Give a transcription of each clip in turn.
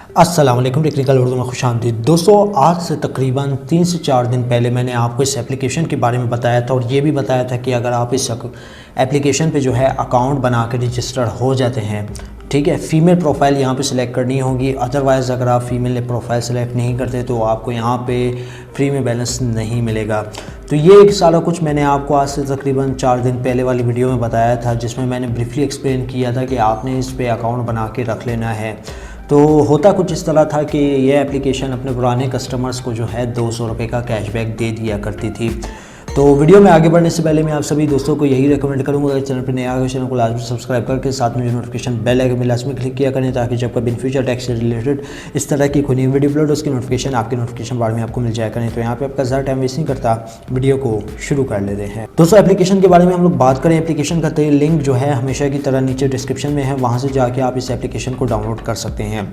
अस्सलाम वालेकुम, टेक्निकल उर्दू में खुशामदीद। दोस्तों, आज से तकरीबन 3 से 4 दिन पहले मैंने आपको इस एप्लीकेशन के बारे में बताया था और ये भी बताया था कि अगर आप इस एप्लीकेशन पे जो है अकाउंट बना के रजिस्टर्ड हो जाते हैं, ठीक है, फ़ीमेल प्रोफाइल यहाँ पे सिलेक्ट करनी होगी। अदरवाइज़ अगर आप फ़ीमेल प्रोफाइल सेलेक्ट नहीं करते तो आपको यहाँ पे फ्री में बैलेंस नहीं मिलेगा। तो ये एक सारा कुछ मैंने आपको आज से तकरीबन 4 दिन पहले वाली वीडियो में बताया था, जिसमें मैंने ब्रीफली एक्सप्लेन किया था कि आपने इस पे अकाउंट बना के रख लेना है। तो होता कुछ इस तरह था कि ये एप्लीकेशन अपने पुराने कस्टमर्स को जो है 200 रुपये का कैशबैक दे दिया करती थी। तो वीडियो में आगे बढ़ने से पहले मैं आप सभी दोस्तों को यही रिकमेंड करूंगा कि चैनल पर नया आगे चैनल को लाजमी सब्सक्राइब करके साथ में जो नोटिफिकेशन बेल आइकन में लाजमी क्लिक किया करें, ताकि जब कभी इन फ्यूचर टैक्स से रिलेटेड इस तरह की कोई नई वीडियो अपलोड उसकी नोटिफिकेशन आपके नोटिफिकेशन बार में आपको मिल जाया करें। तो यहाँ पे आपका ज़्यादा टाइम वेस्ट नहीं करता, वीडियो को शुरू कर लेते हैं। दोस्तों, एप्लीकेशन के बारे में हम लोग बात करें। एप्लीकेशन का लिंक जो है हमेशा की तरह नीचे डिस्क्रिप्शन में है, वहाँ से जाके आप इस एप्लीकेशन को डाउनलोड कर सकते हैं।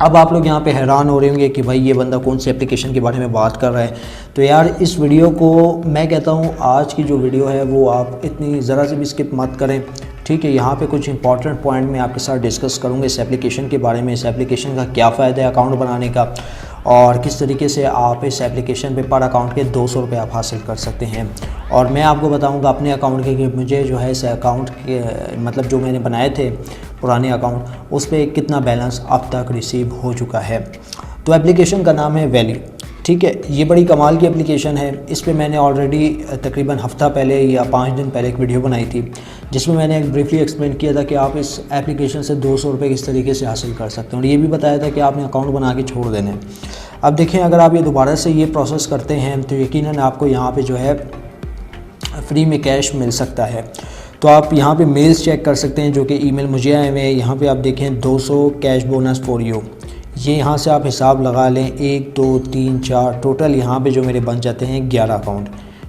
अब आप लोग यहाँ पे हैरान हो रहे होंगे कि भाई ये बंदा कौन सी एप्लीकेशन के बारे में बात कर रहा है। तो यार, इस वीडियो को मैं कहता हूँ आज की जो वीडियो है वो आप इतनी ज़रा से भी स्किप मत करें, ठीक है। यहाँ पे कुछ इंपॉर्टेंट पॉइंट मैं आपके साथ डिस्कस करूँगा इस एप्लीकेशन के बारे में, इस एप्लीकेशन का क्या फ़ायदा है अकाउंट बनाने का, और किस तरीके से आप इस एप्लीकेशन पे पर अकाउंट के 200 रुपये आप हासिल कर सकते हैं। और मैं आपको बताऊंगा अपने अकाउंट के कि मुझे जो है इस अकाउंट के मतलब जो मैंने बनाए थे पुराने अकाउंट, उस पर कितना बैलेंस अब तक रिसीव हो चुका है। तो एप्लीकेशन का नाम है वैली, ठीक है। ये बड़ी कमाल की एप्लीकेशन है। इस पे मैंने ऑलरेडी तकरीबन हफ़्ता पहले या 5 दिन पहले एक वीडियो बनाई थी, जिसमें मैंने एक ब्रीफली एक्सप्लेन किया था कि आप इस एप्लीकेशन से 200 रुपये किस तरीके से हासिल कर सकते हैं, और ये भी बताया था कि आपने अकाउंट बना के छोड़ देना है। अब देखें, अगर आप ये दोबारा से ये प्रोसेस करते हैं तो यकीनन आपको यहाँ पर जो है फ्री में कैश मिल सकता है। तो आप यहाँ पे मेल्स चेक कर सकते हैं जो कि ईमेल मुझे आए हुए हैं। यहाँ पे आप देखें 200 कैश बोनस फॉर यू, ये यहाँ से आप हिसाब लगा लें 1 2 3 4 टोटल यहाँ पे जो मेरे बन जाते हैं 11 अकाउंट,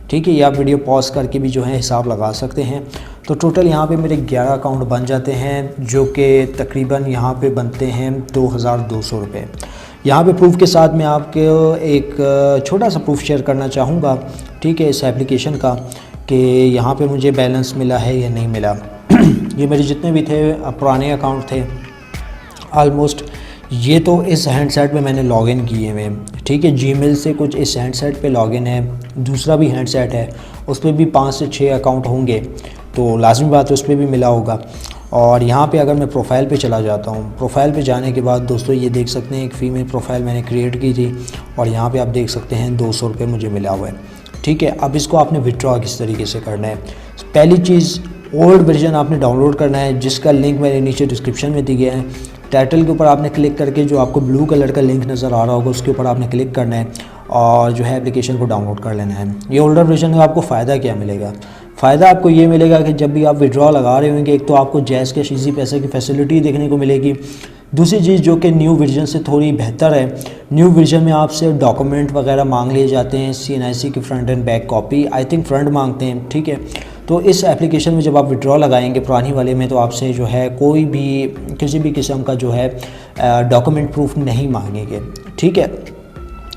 ठीक है। ये आप वीडियो पॉज करके भी जो है हिसाब लगा सकते हैं। तो टोटल यहाँ पे मेरे 11 अकाउंट बन जाते हैं, जो कि तकरीबन यहाँ पे बनते हैं 2200 रुपये। यहाँ पे प्रूफ के साथ मैं आपको एक छोटा सा प्रूफ शेयर करना चाहूँगा, ठीक है, इस एप्लीकेशन का, कि यहाँ पे मुझे बैलेंस मिला है या नहीं मिला। ये मेरे जितने भी थे पुराने अकाउंट थे ऑलमोस्ट, ये तो इस हैंडसेट पे मैंने लॉगिन किए हुए हैं, ठीक है। जीमेल से कुछ इस हैंडसेट पे लॉगिन है, दूसरा भी हैंडसेट है उस पर भी 5 से 6 अकाउंट होंगे, तो लाजमी बात है उस पर भी मिला होगा। और यहाँ पे अगर मैं प्रोफाइल पे चला जाता हूँ, प्रोफाइल पे जाने के बाद दोस्तों ये देख सकते हैं एक फ़ीमेल प्रोफाइल मैंने क्रिएट की थी, और यहाँ पे आप देख सकते हैं 200 रुपये मुझे मिला हुआ है, ठीक है। अब इसको आपने विड्रॉ किस तरीके से करना है। पहली चीज़, ओल्ड वर्जन आपने डाउनलोड करना है, जिसका लिंक मैंने नीचे डिस्क्रिप्शन में दिया है। टाइटल के ऊपर आपने क्लिक करके जो आपको ब्लू कलर का लिंक नज़र आ रहा होगा उसके ऊपर आपने क्लिक करना है और जो है एप्लीकेशन को डाउनलोड कर लेना है। ये ओल्डर वर्जन का आपको फ़ायदा क्या मिलेगा? फ़ायदा आपको ये मिलेगा कि जब भी आप विड्रॉ लगा रहे होंगे, एक तो आपको जैज़ कैश इजी पैसे की फैसिलिटी देखने को मिलेगी। दूसरी चीज़ जो कि न्यू वर्जन से थोड़ी बेहतर है, न्यू वर्जन में आपसे डॉक्यूमेंट वगैरह मांग लिए जाते हैं, CNIC की front end back copy, I think front मांगते हैं, ठीक है। तो इस एप्लीकेशन में जब आप विड्रॉ लगाएंगे पुरानी वाले में, तो आपसे जो है कोई भी किसी भी किस्म का जो है डॉक्यूमेंट प्रूफ नहीं मांगेंगे, ठीक है।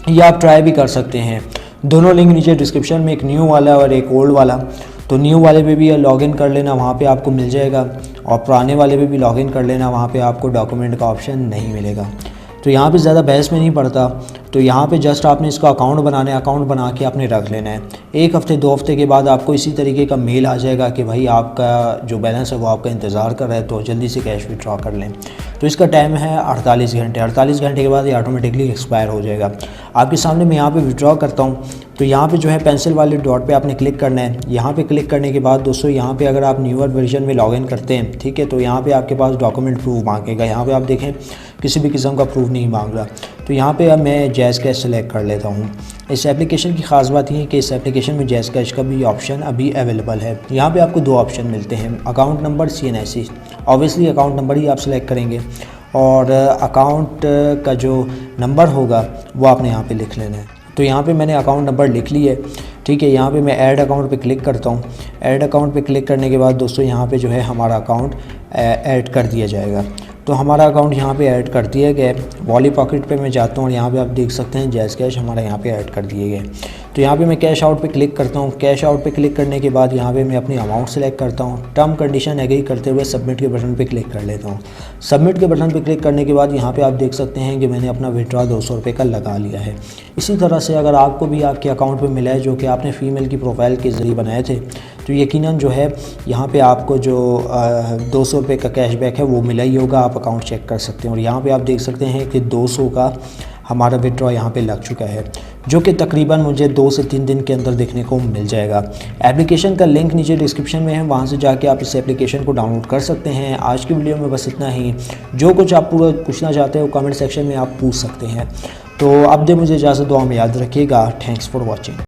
ये आप ट्राई भी कर सकते हैं। दोनों लिंक नीचे डिस्क्रिप्शन में, एक न्यू वाला और एक ओल्ड वाला। तो न्यू वाले पे भी लॉगिन कर लेना, वहाँ पे आपको मिल जाएगा, और पुराने वाले पे भी लॉगिन कर लेना, वहाँ पे आपको डॉक्यूमेंट का ऑप्शन नहीं मिलेगा। तो यहाँ पे ज़्यादा बहस में नहीं पड़ता। तो यहाँ पे जस्ट आपने इसका अकाउंट बनाना है, अकाउंट बना के आपने रख लेना है। 1 हफ़्ते 2 हफ़्ते के बाद आपको इसी तरीके का मेल आ जाएगा कि भाई आपका जो बैलेंस है वो आपका इंतज़ार कर रहा है, तो जल्दी से कैश विड्रॉ कर लें। तो इसका टाइम है 48 घंटे। 48 घंटे के बाद ये ऑटोमेटिकली एक्सपायर हो जाएगा। आपके सामने मैं यहाँ पे विड्रॉ करता हूँ, तो यहाँ पे जो है पेंसिल वाले डॉट पे आपने क्लिक करना है। यहाँ पे क्लिक करने के बाद दोस्तों यहाँ पे अगर आप न्यूअर वर्जन में लॉगिन करते हैं, ठीक है, तो यहाँ पे आपके पास डॉक्यूमेंट प्रूफ मांगेगा। यहाँ पे आप देखें किसी भी किस्म का प्रूफ नहीं मांग रहा। तो यहाँ पे अब मैं जैज़ कैश सेलेक्ट कर लेता हूँ। इस एप्लीकेशन की ख़ास बात ये है कि इस एप्लीकेशन में जैज़ कैश का भी ऑप्शन अभी अवेलेबल है। यहाँ पे आपको 2 ऑप्शन मिलते हैं, account number, CNIC। Obviously account number ही आप सेलेक्ट करेंगे, और अकाउंट का जो नंबर होगा वो आपने यहाँ पे लिख लेना है। तो यहाँ पे मैंने अकाउंट नंबर लिख लिया है, ठीक है। यहाँ पे मैं ऐड अकाउंट पे क्लिक करता हूँ। ऐड अकाउंट पे क्लिक करने के बाद दोस्तों यहाँ पे जो है हमारा अकाउंट ऐड कर दिया जाएगा। तो हमारा अकाउंट यहाँ पे ऐड कर दिया गया है। वॉली पॉकेट पे मैं जाता हूँ और यहाँ पे आप देख सकते हैं जैज़ कैश हमारा यहाँ पे ऐड कर दिए गए। तो यहाँ पे मैं कैश आउट पे क्लिक करता हूँ। कैश आउट पे क्लिक करने के बाद यहाँ पे मैं अपनी अमाउंट सेलेक्ट करता हूँ। टर्म कंडीशन एग्री करते हुए सबमिट के बटन पे क्लिक कर लेता हूँ। सबमिट के बटन पे क्लिक करने के बाद यहाँ पे आप देख सकते हैं कि मैंने अपना विड्रॉ 200 रुपये का लगा लिया है। इसी तरह से अगर आपको भी आपके अकाउंट पे मिला है जो कि आपने फ़ीमेल की प्रोफाइल के ज़रिए बनाए थे, तो यकीनन जो है यहाँ पे आपको जो 200 रुपये का कैशबैक है वो मिला ही होगा। आप अकाउंट चेक कर सकते हैं और यहाँ पे आप देख सकते हैं कि 200 का हमारा विड्रॉ यहाँ पे लग चुका है, जो कि तकरीबन मुझे 2 से 3 दिन के अंदर देखने को मिल जाएगा। एप्लीकेशन का लिंक नीचे डिस्क्रिप्शन में है, वहाँ से जाके आप इस एप्लीकेशन को डाउनलोड कर सकते हैं। आज की वीडियो में बस इतना ही। जो कुछ आप पूरा पूछना चाहते हो कमेंट सेक्शन में आप पूछ सकते हैं। तो अब दे मुझे इजाज़त, दुआ में याद रखिएगा। Thanks for watching.